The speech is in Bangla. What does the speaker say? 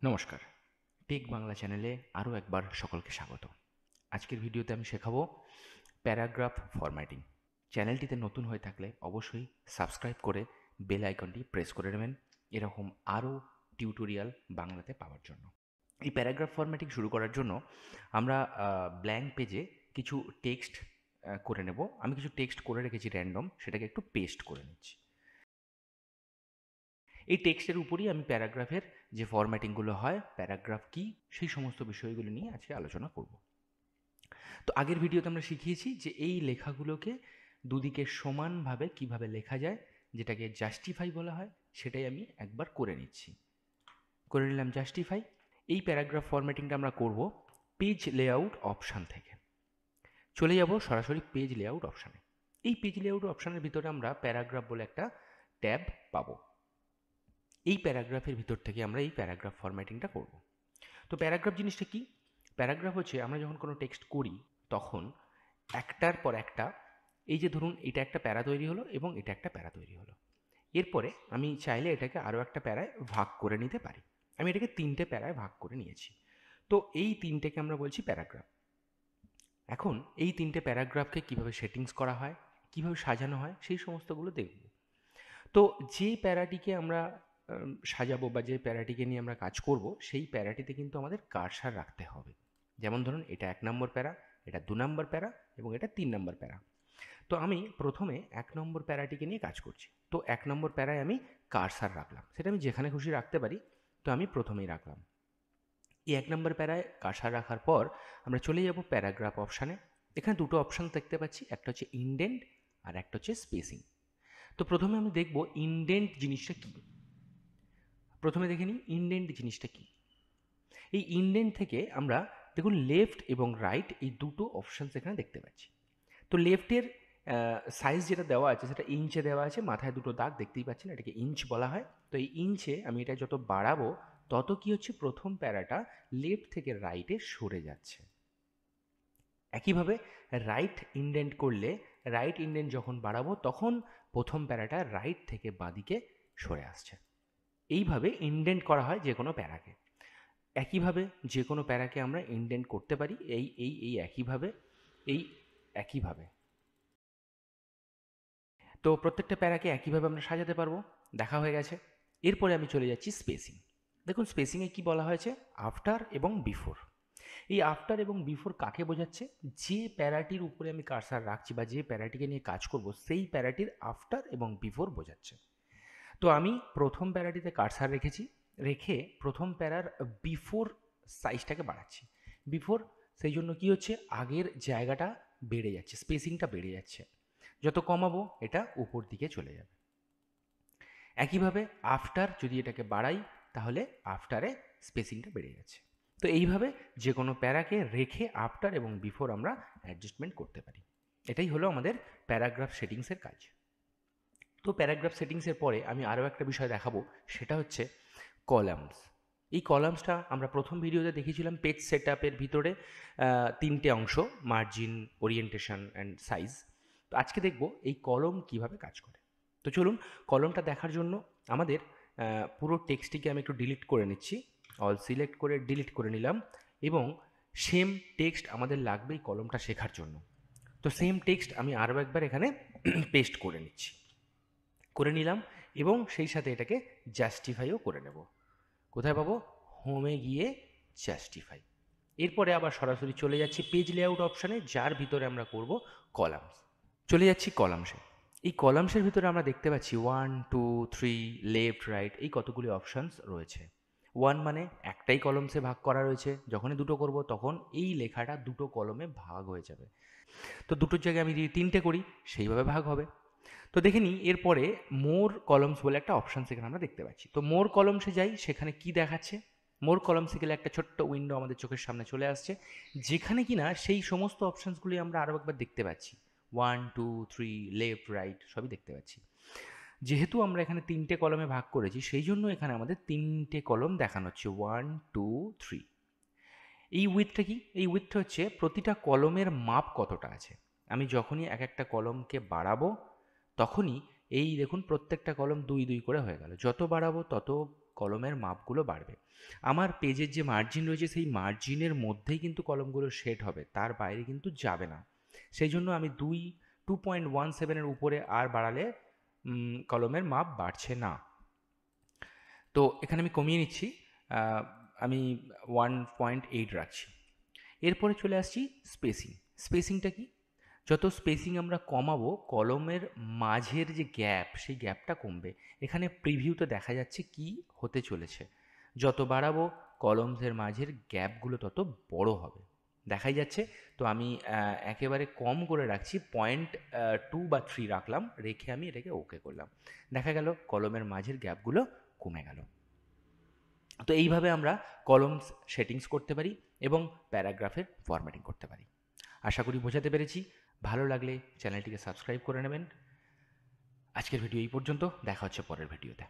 নমস্কার, টেক বাংলা চ্যানেলে আরও একবার সকলকে স্বাগত। আজকের ভিডিওতে আমি শেখাবো প্যারাগ্রাফ ফরম্যাটিং। চ্যানেলটিতে নতুন হয়ে থাকলে অবশ্যই সাবস্ক্রাইব করে বেল আইকনটি প্রেস করে নেবেন এরকম আরও টিউটোরিয়াল বাংলাতে পাওয়ার জন্য। এই প্যারাগ্রাফ ফরম্যাটিং শুরু করার জন্য আমরা ব্ল্যাঙ্ক পেজে কিছু টেক্সট করে নেব। আমি কিছু টেক্সট করে রেখেছি র্যান্ডম, সেটাকে একটু পেস্ট করে নিচ্ছি। এই টেক্সটের উপরই আমি প্যারাগ্রাফের যে ফরম্যাটিংগুলো হয়, প্যারাগ্রাফ কী, সেই সমস্ত বিষয়গুলো নিয়ে আজকে আলোচনা করব। তো আগের ভিডিওতে আমরা শিখিয়েছি যে এই লেখাগুলোকে দুদিকে সমানভাবে কিভাবে লেখা যায়, যেটাকে জাস্টিফাই বলা হয়, সেটাই আমি একবার করে নিচ্ছি। করে নিলাম জাস্টিফাই। এই প্যারাগ্রাফ ফরম্যাটিংটা আমরা করব পেজ লেআউট অপশান থেকে। চলে যাব সরাসরি পেজ লেআউট অপশানে। এই পেজ লেআউট অপশানের ভিতরে আমরা প্যারাগ্রাফ বলে একটা ট্যাব পাবো। এই প্যারাগ্রাফের ভিতর থেকে আমরা এই প্যারাগ্রাফ ফরম্যাটিংটা করব। তো প্যারাগ্রাফ জিনিসটা কি? প্যারাগ্রাফ হচ্ছে আমরা যখন কোনো টেক্সট করি তখন একটার পর একটা, এই যে ধরুন এটা একটা প্যারা তৈরি হলো এবং এটা একটা প্যারা তৈরি হলো, এরপরে আমি চাইলে এটাকে আরও একটা প্যারায় ভাগ করে নিতে পারি। আমি এটাকে 3টে প্যারায় ভাগ করে নিয়েছি। তো এই 3টেকে আমরা বলছি প্যারাগ্রাফ। এখন এই 3টে প্যারাগ্রাফকে কীভাবে সেটিংস করা হয়, কীভাবে সাজানো হয়, সেই সমস্তগুলো দেখব। তো যে প্যারাটিকে আমরা সাজাবো বা যে প্যারাটিকে নিয়ে আমরা কাজ করব, সেই প্যারাটিতে কিন্তু আমাদের কার্সার রাখতে হবে। যেমন ধরুন এটা 1 নম্বর প্যারা, এটা 2 নম্বর প্যারা এবং এটা 3 নম্বর প্যারা। তো আমি প্রথমে 1 নম্বর প্যারাটিকে নিয়ে কাজ করছি। তো 1 নম্বর প্যারায় আমি কার্সার রাখলাম, সেটা আমি যেখানে খুশি রাখতে পারি, তো আমি প্রথমেই রাখলাম। এই 1 নম্বর প্যারায় কার্সার রাখার পর আমরা চলে যাব প্যারাগ্রাফ অপশানে। এখানে দুটো অপশান দেখতে পাচ্ছি, একটা হচ্ছে ইনডেন্ট আর একটা হচ্ছে স্পেসিং। তো প্রথমে আমি দেখব ইনডেন্ট জিনিসটা কী। প্রথমে দেখে নিই ইনডেন্ট জিনিসটা কী। এই ইনডেন্ট থেকে আমরা দেখুন লেফট এবং রাইট এই দুটো অপশানস এখানে দেখতে পাচ্ছি। তো লেফটের সাইজ যেটা দেওয়া আছে সেটা ইঞ্চে দেওয়া আছে, মাথায় দুটো দাগ দেখতেই পাচ্ছেন, এটাকে ইঞ্চ বলা হয়। তো এই ইঞ্চে আমি এটা যত বাড়াবো তত কী হচ্ছে, প্রথম প্যারাটা লেফট থেকে রাইটে সরে যাচ্ছে। একইভাবে রাইট ইনডেন্ট করলে, রাইট ইনডেন্ট যখন বাড়াবো তখন প্রথম প্যারাটা রাইট থেকে বাঁদিকে সরে আসছে। এইভাবে ইনডেন্ট করা হয় যে কোনো প্যারাকে। একইভাবে যে কোনো প্যারাকে আমরা ইনডেন্ট করতে পারি এই একইভাবে। তো প্রত্যেকটা প্যারাকে একইভাবে আমরা সাজাতে পারবো, দেখা হয়ে গেছে। এরপরে আমি চলে যাচ্ছি স্পেসিং। দেখুন স্পেসিংয়ে কি বলা হয়েছে, আফটার এবং বিফোর। এই আফটার এবং বিফোর কাকে বোঝাচ্ছে? যে প্যারাটির উপরে আমি কার্সার রাখছি বা যে প্যারাটিকে নিয়ে কাজ করব, সেই প্যারাটির আফটার এবং বিফোর বোঝাচ্ছে। তো আমি প্রথম প্যারাটিতে কার্সার রেখে প্রথম প্যারার বিফোর সাইজটাকে বাড়াচ্ছি। বিফোর সেই জন্য কি হচ্ছে, আগের জায়গাটা বেড়ে যাচ্ছে, স্পেসিংটা বেড়ে যাচ্ছে। যত কমাবো এটা উপর দিকে চলে যাবে। একইভাবে আফটার যদি এটাকে বাড়াই তাহলে আফটারে স্পেসিংটা বেড়ে যাচ্ছে। তো এইভাবে যে কোনো প্যারাকে রেখে আফটার এবং বিফোর আমরা অ্যাডজাস্টমেন্ট করতে পারি। এটাই হলো আমাদের প্যারাগ্রাফ সেটিংসের কাজ। তো প্যারাগ্রাফ সেটিংসের পরে আমি আরও একটা বিষয় দেখাবো, সেটা হচ্ছে কলামস। এই কলামসটা আমরা প্রথম ভিডিওতে দেখিয়েছিলাম পেজ সেটআপের ভিতরে 3টে অংশ, মার্জিন, ওরিয়েন্টেশন অ্যান্ড সাইজ। তো আজকে দেখব এই কলম কিভাবে কাজ করে। তো চলুন কলমটা দেখার জন্য আমাদের পুরো টেক্সটটিকে আমি একটু ডিলিট করে নিচ্ছি। অল সিলেক্ট করে ডিলিট করে নিলাম এবং সেম টেক্সট আমাদের লাগবে এই কলমটা শেখার জন্য। তো সেম টেক্সট আমি আরও একবার এখানে পেস্ট করে নিচ্ছি, করে নিলাম এবং সেই সাথে এটাকে জাস্টিফাইও করে নেব। কোথায় পাবো? হোমে গিয়ে জাস্টিফাই। এরপরে আবার সরাসরি চলে যাচ্ছি পেজ লেআউট অপশানে, যার ভিতরে আমরা করব কলামস। চলে যাচ্ছি কলামসে। এই কলামসের ভিতরে আমরা দেখতে পাচ্ছি 1 2 3 লেফট রাইট এই কতগুলি অপশানস রয়েছে। 1 মানে একটাই কলমসে ভাগ করা রয়েছে, যখনই দুটো করব তখন এই লেখাটা দুটো কলমে ভাগ হয়ে যাবে। তো দুটোর জায়গায় আমি যদি 3টে করি সেইভাবে ভাগ হবে। তো দেখে নিই এরপরে মোর কলমস বলে একটা অপশান সেখানে আমরা দেখতে পাচ্ছি। তো মোর কলমসে যাই, সেখানে কি দেখাচ্ছে, মোর কলমসে গেলে একটা ছোট্ট উইন্ডো আমাদের চোখের সামনে চলে আসছে, যেখানে কিনা সেই সমস্ত অপশানসগুলি আমরা আরও একবার দেখতে পাচ্ছি। 1 2 3 লেফট রাইট সবই দেখতে পাচ্ছি। যেহেতু আমরা এখানে 3টে কলমে ভাগ করেছি, সেই জন্য এখানে আমাদের 3টে কলম দেখানো হচ্ছে 1 2 3। এই উইথটা কি? এই উইথটা হচ্ছে প্রতিটা কলমের মাপ কতটা আছে। আমি যখনই এক একটা কলমকে বাড়াবো তখনই এই দেখুন প্রত্যেকটা কলম 2 2 করে হয়ে গেল। যত বাড়াবো তত কলমের মাপগুলো বাড়বে। আমার পেজের যে মার্জিন রয়েছে সেই মার্জিনের মধ্যেই কিন্তু কলমগুলো সেট হবে, তার বাইরে কিন্তু যাবে না। সেই জন্য আমি 2.17-এর উপরে আর বাড়ালে কলমের মাপ বাড়ছে না। তো এখানে আমি কমিয়ে নিচ্ছি, আমি 1.8 রাখছি। এরপরে চলে আসছি স্পেসিং। স্পেসিংটা কি? যত স্পেসিং আমরা কমাবো কলমের মাঝের যে গ্যাপ সেই গ্যাপটা কমবে। এখানে প্রিভিউতে দেখা যাচ্ছে কি হতে চলেছে। যত বাড়াবো কলমসের মাঝের গ্যাপগুলো তত বড় হবে, দেখাই যাচ্ছে। তো আমি একেবারে কম করে রাখছি, 0.2 বা 3 রাখলাম, রেখে আমি এটাকে ওকে করলাম। দেখা গেল কলমের মাঝের গ্যাপগুলো কমে গেল। তো এইভাবে আমরা কলমস সেটিংস করতে পারি এবং প্যারাগ্রাফের ফরম্যাটিং করতে পারি। আশা করি বোঝাতে পেরেছি। ভালো লাগলে চ্যানেলটিকে সাবস্ক্রাইব করে নেবেন। আজকের ভিডিও এই পর্যন্ত, দেখা হচ্ছে পরের ভিডিওতে।